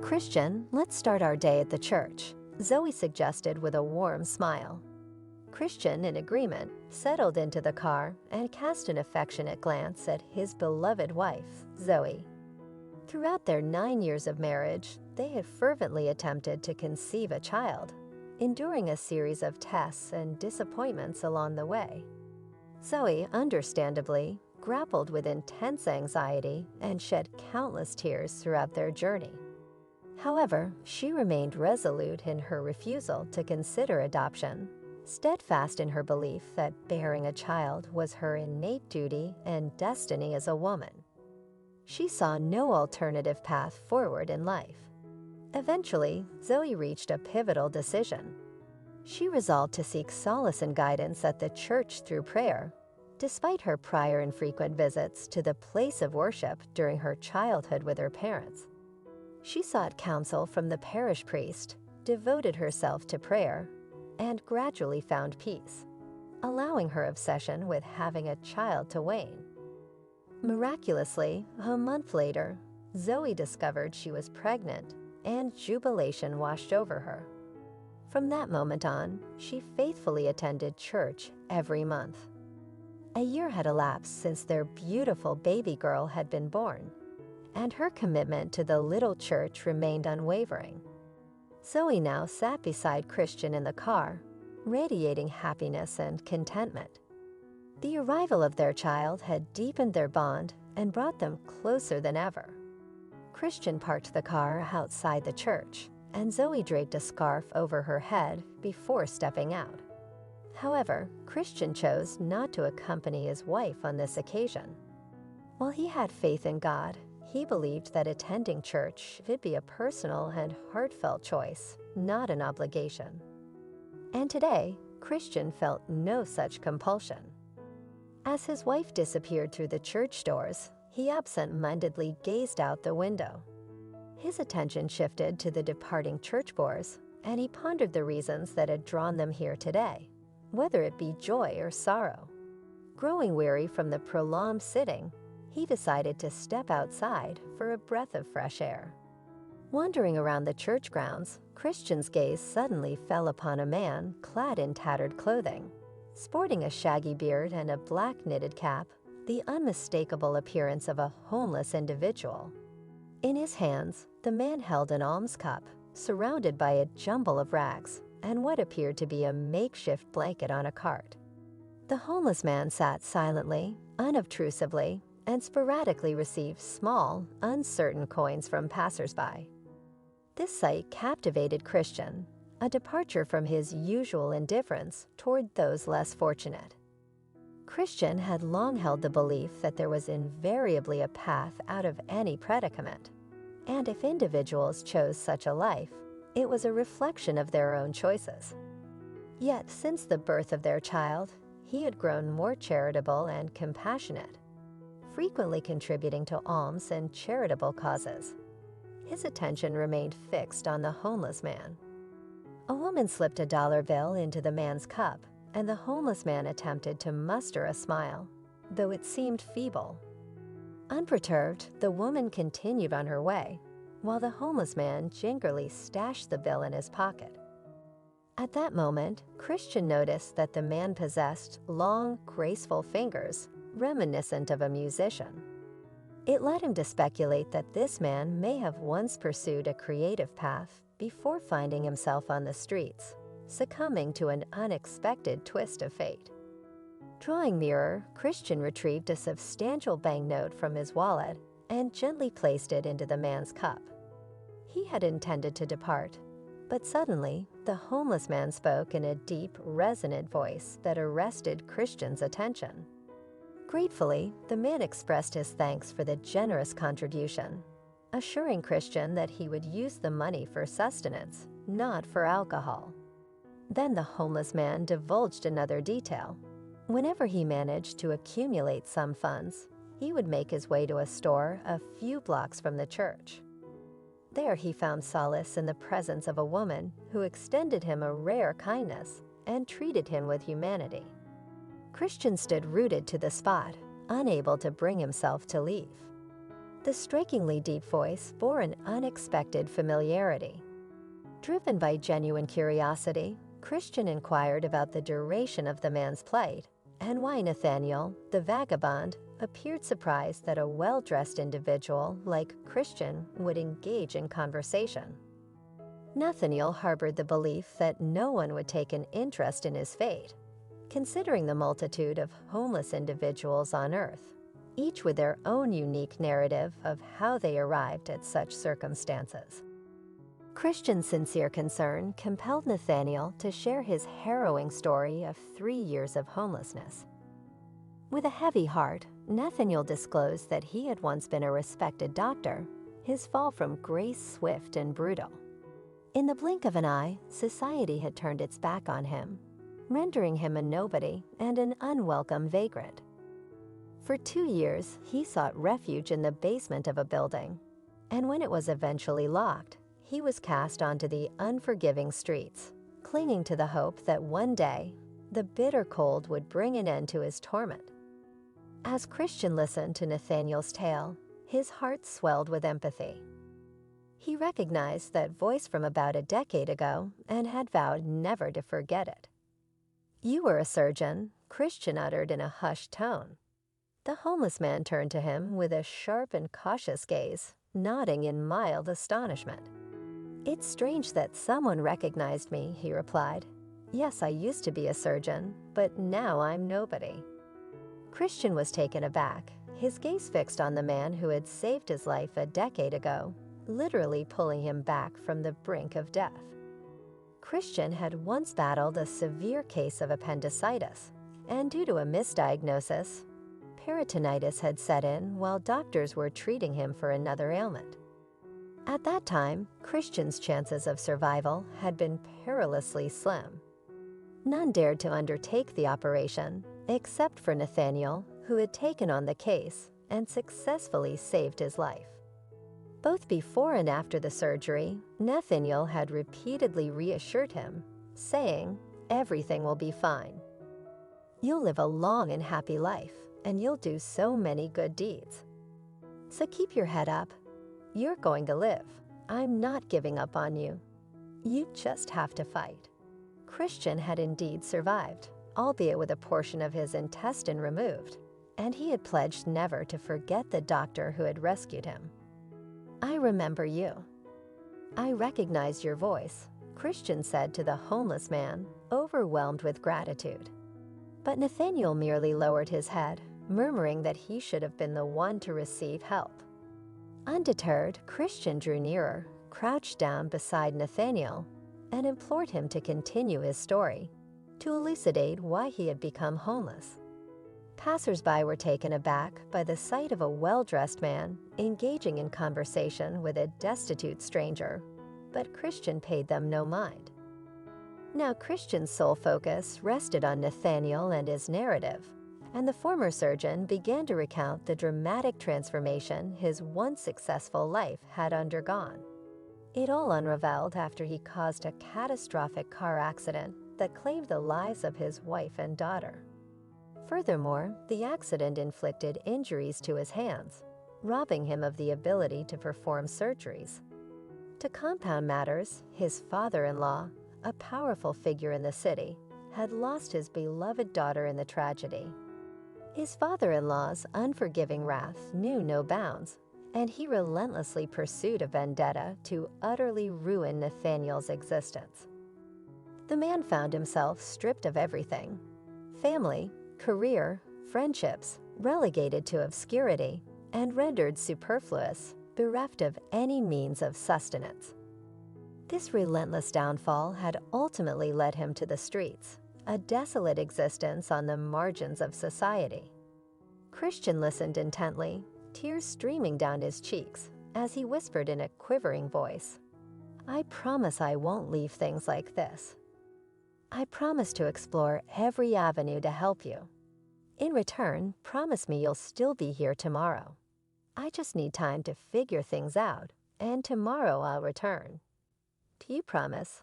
Christian, let's start our day at the church, Zoe suggested with a warm smile. Christian, in agreement, settled into the car and cast an affectionate glance at his beloved wife, Zoe. Throughout their 9 years of marriage, they had fervently attempted to conceive a child, enduring a series of tests and disappointments along the way. Zoe, understandably, grappled with intense anxiety and shed countless tears throughout their journey. However, she remained resolute in her refusal to consider adoption, steadfast in her belief that bearing a child was her innate duty and destiny as a woman. She saw no alternative path forward in life. Eventually, Zoe reached a pivotal decision. She resolved to seek solace and guidance at the church through prayer, despite her prior infrequent visits to the place of worship during her childhood with her parents. She sought counsel from the parish priest, devoted herself to prayer, and gradually found peace, allowing her obsession with having a child to wane. Miraculously, a month later, Zoe discovered she was pregnant, and jubilation washed over her. From that moment on, she faithfully attended church every month. A year had elapsed since their beautiful baby girl had been born, and her commitment to the little church remained unwavering. Zoe now sat beside Christian in the car, radiating happiness and contentment. The arrival of their child had deepened their bond and brought them closer than ever. Christian parked the car outside the church, and Zoe draped a scarf over her head before stepping out. However, Christian chose not to accompany his wife on this occasion. While he had faith in God, he believed that attending church should be a personal and heartfelt choice, not an obligation. And today, Christian felt no such compulsion. As his wife disappeared through the church doors, he absent-mindedly gazed out the window. His attention shifted to the departing churchgoers, and he pondered the reasons that had drawn them here today, whether it be joy or sorrow. Growing weary from the prolonged sitting, he decided to step outside for a breath of fresh air. Wandering around the church grounds, Christian's gaze suddenly fell upon a man clad in tattered clothing. Sporting a shaggy beard and a black knitted cap, the unmistakable appearance of a homeless individual. In his hands, the man held an alms cup, surrounded by a jumble of rags and what appeared to be a makeshift blanket on a cart. The homeless man sat silently, unobtrusively, and sporadically received small, uncertain coins from passersby. This sight captivated Christian, a departure from his usual indifference toward those less fortunate. Christian had long held the belief that there was invariably a path out of any predicament, and if individuals chose such a life, it was a reflection of their own choices. Yet, since the birth of their child, he had grown more charitable and compassionate, frequently contributing to alms and charitable causes. His attention remained fixed on the homeless man. A woman slipped a dollar bill into the man's cup, and the homeless man attempted to muster a smile, though it seemed feeble. Unperturbed, the woman continued on her way, while the homeless man gingerly stashed the bill in his pocket. At that moment, Christian noticed that the man possessed long, graceful fingers, reminiscent of a musician. It led him to speculate that this man may have once pursued a creative path before finding himself on the streets, succumbing to an unexpected twist of fate. Drawing nearer, Christian retrieved a substantial banknote from his wallet and gently placed it into the man's cup. He had intended to depart, but suddenly, the homeless man spoke in a deep, resonant voice that arrested Christian's attention. Gratefully, the man expressed his thanks for the generous contribution, assuring Christian that he would use the money for sustenance, not for alcohol. Then the homeless man divulged another detail. Whenever he managed to accumulate some funds, he would make his way to a store a few blocks from the church. There he found solace in the presence of a woman who extended him a rare kindness and treated him with humanity. Christian stood rooted to the spot, unable to bring himself to leave. The strikingly deep voice bore an unexpected familiarity. Driven by genuine curiosity, Christian inquired about the duration of the man's plight and why Nathaniel, the vagabond, appeared surprised that a well-dressed individual like Christian would engage in conversation. Nathaniel harbored the belief that no one would take an interest in his fate, considering the multitude of homeless individuals on Earth, each with their own unique narrative of how they arrived at such circumstances. Christian's sincere concern compelled Nathaniel to share his harrowing story of 3 years of homelessness. With a heavy heart, Nathaniel disclosed that he had once been a respected doctor, his fall from grace swift and brutal. In the blink of an eye, society had turned its back on him, rendering him a nobody and an unwelcome vagrant. For 2 years, he sought refuge in the basement of a building, and when it was eventually locked, he was cast onto the unforgiving streets, clinging to the hope that one day, the bitter cold would bring an end to his torment. As Christian listened to Nathaniel's tale, his heart swelled with empathy. He recognized that voice from about a decade ago and had vowed never to forget it. "You were a surgeon," Christian uttered in a hushed tone. The homeless man turned to him with a sharp and cautious gaze, nodding in mild astonishment. "It's strange that someone recognized me," he replied. "Yes, I used to be a surgeon, but now I'm nobody." Christian was taken aback, his gaze fixed on the man who had saved his life a decade ago, literally pulling him back from the brink of death. Christian had once battled a severe case of appendicitis, and due to a misdiagnosis, peritonitis had set in while doctors were treating him for another ailment. At that time, Christian's chances of survival had been perilously slim. None dared to undertake the operation, except for Nathaniel, who had taken on the case and successfully saved his life. Both before and after the surgery, Nathaniel had repeatedly reassured him, saying, "Everything will be fine. You'll live a long and happy life, and you'll do so many good deeds. So keep your head up. You're going to live. I'm not giving up on you. You just have to fight." Christian had indeed survived, albeit with a portion of his intestine removed, and he had pledged never to forget the doctor who had rescued him. "I remember you. I recognize your voice," Christian said to the homeless man, overwhelmed with gratitude. But Nathaniel merely lowered his head, murmuring that he should have been the one to receive help. Undeterred, Christian drew nearer, crouched down beside Nathaniel, and implored him to continue his story, to elucidate why he had become homeless. Passers-by were taken aback by the sight of a well-dressed man engaging in conversation with a destitute stranger, but Christian paid them no mind. Now Christian's sole focus rested on Nathaniel and his narrative, and the former surgeon began to recount the dramatic transformation his once successful life had undergone. It all unraveled after he caused a catastrophic car accident that claimed the lives of his wife and daughter. Furthermore, the accident inflicted injuries to his hands, robbing him of the ability to perform surgeries. To compound matters, his father-in-law, a powerful figure in the city, had lost his beloved daughter in the tragedy. His father-in-law's unforgiving wrath knew no bounds, and he relentlessly pursued a vendetta to utterly ruin Nathaniel's existence. The man found himself stripped of everything: family, career, friendships, relegated to obscurity, and rendered superfluous, bereft of any means of sustenance. This relentless downfall had ultimately led him to the streets, a desolate existence on the margins of society. Christian listened intently, tears streaming down his cheeks, as he whispered in a quivering voice, "I promise I won't leave things like this. I promise to explore every avenue to help you. In return, promise me you'll still be here tomorrow. I just need time to figure things out, and tomorrow I'll return. Do you promise?"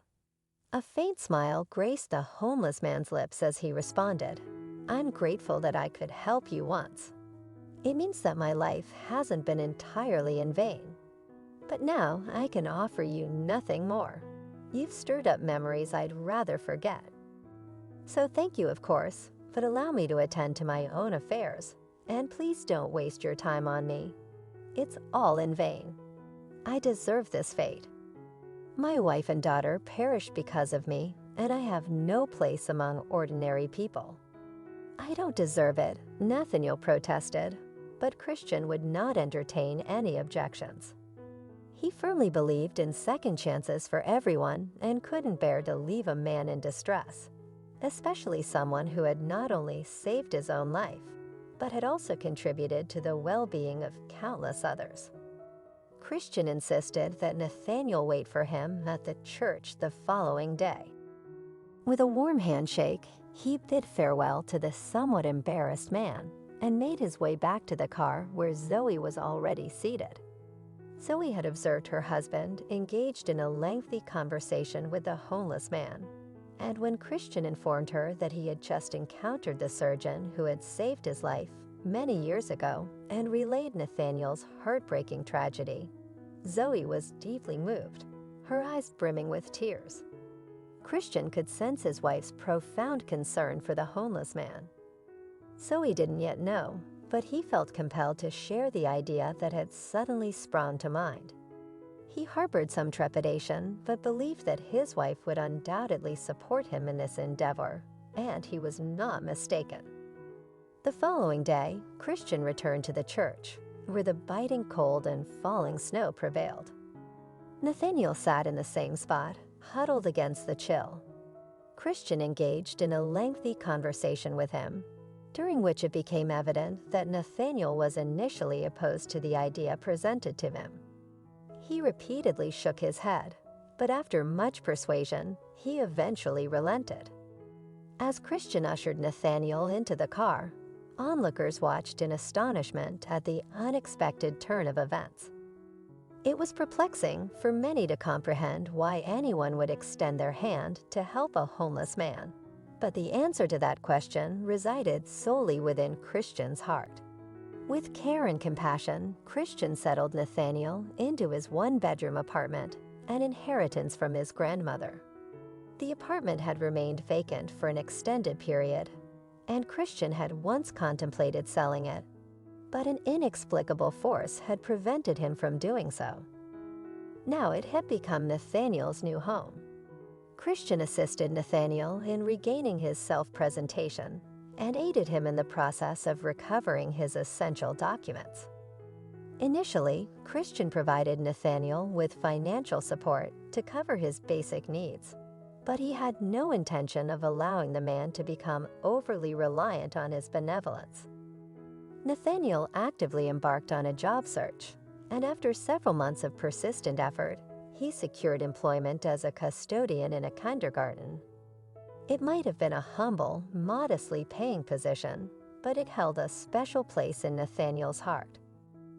A faint smile graced the homeless man's lips as he responded, "I'm grateful that I could help you once. It means that my life hasn't been entirely in vain. But now I can offer you nothing more. You've stirred up memories I'd rather forget. So thank you, of course, but allow me to attend to my own affairs, and please don't waste your time on me. It's all in vain. I deserve this fate. My wife and daughter perished because of me, and I have no place among ordinary people. I don't deserve it, Nathaniel protested, but Christian would not entertain any objections. He firmly believed in second chances for everyone and couldn't bear to leave a man in distress, especially someone who had not only saved his own life, but had also contributed to the well-being of countless others. Christian insisted that Nathaniel wait for him at the church the following day. With a warm handshake, he bid farewell to the somewhat embarrassed man and made his way back to the car where Zoe was already seated. Zoe had observed her husband engaged in a lengthy conversation with the homeless man, and when Christian informed her that he had just encountered the surgeon who had saved his life many years ago and relayed Nathaniel's heartbreaking tragedy, Zoe was deeply moved, her eyes brimming with tears. Christian could sense his wife's profound concern for the homeless man. Zoe didn't yet know, but he felt compelled to share the idea that had suddenly sprung to mind. He harbored some trepidation, but believed that his wife would undoubtedly support him in this endeavor, and he was not mistaken. The following day, Christian returned to the church, where the biting cold and falling snow prevailed. Nathaniel sat in the same spot, huddled against the chill. Christian engaged in a lengthy conversation with him, during which it became evident that Nathaniel was initially opposed to the idea presented to him. He repeatedly shook his head, but after much persuasion, he eventually relented. As Christian ushered Nathaniel into the car, onlookers watched in astonishment at the unexpected turn of events. It was perplexing for many to comprehend why anyone would extend their hand to help a homeless man. But the answer to that question resided solely within Christian's heart. With care and compassion, Christian settled Nathaniel into his one-bedroom apartment, an inheritance from his grandmother. The apartment had remained vacant for an extended period, and Christian had once contemplated selling it, but an inexplicable force had prevented him from doing so. Now it had become Nathaniel's new home. Christian assisted Nathaniel in regaining his self-presentation and aided him in the process of recovering his essential documents. Initially, Christian provided Nathaniel with financial support to cover his basic needs, but he had no intention of allowing the man to become overly reliant on his benevolence. Nathaniel actively embarked on a job search, and after several months of persistent effort, he secured employment as a custodian in a kindergarten. It might have been a humble, modestly paying position, but it held a special place in Nathaniel's heart.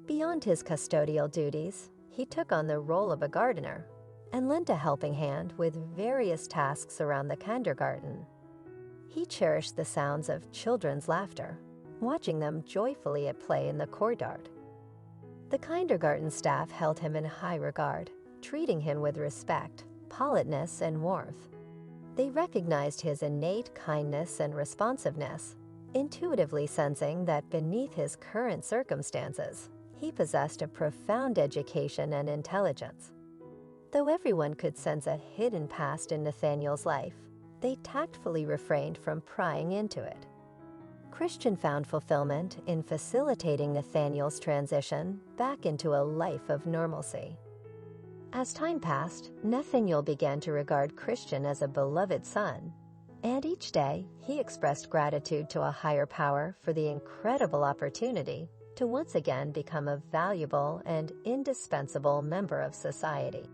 Beyond his custodial duties, he took on the role of a gardener and lent a helping hand with various tasks around the kindergarten. He cherished the sounds of children's laughter, watching them joyfully at play in the courtyard. The kindergarten staff held him in high regard, treating him with respect, politeness, and warmth. They recognized his innate kindness and responsiveness, intuitively sensing that beneath his current circumstances, he possessed a profound education and intelligence. Though everyone could sense a hidden past in Nathaniel's life, they tactfully refrained from prying into it. Christian found fulfillment in facilitating Nathaniel's transition back into a life of normalcy. As time passed, Nathaniel began to regard Christian as a beloved son, and each day he expressed gratitude to a higher power for the incredible opportunity to once again become a valuable and indispensable member of society.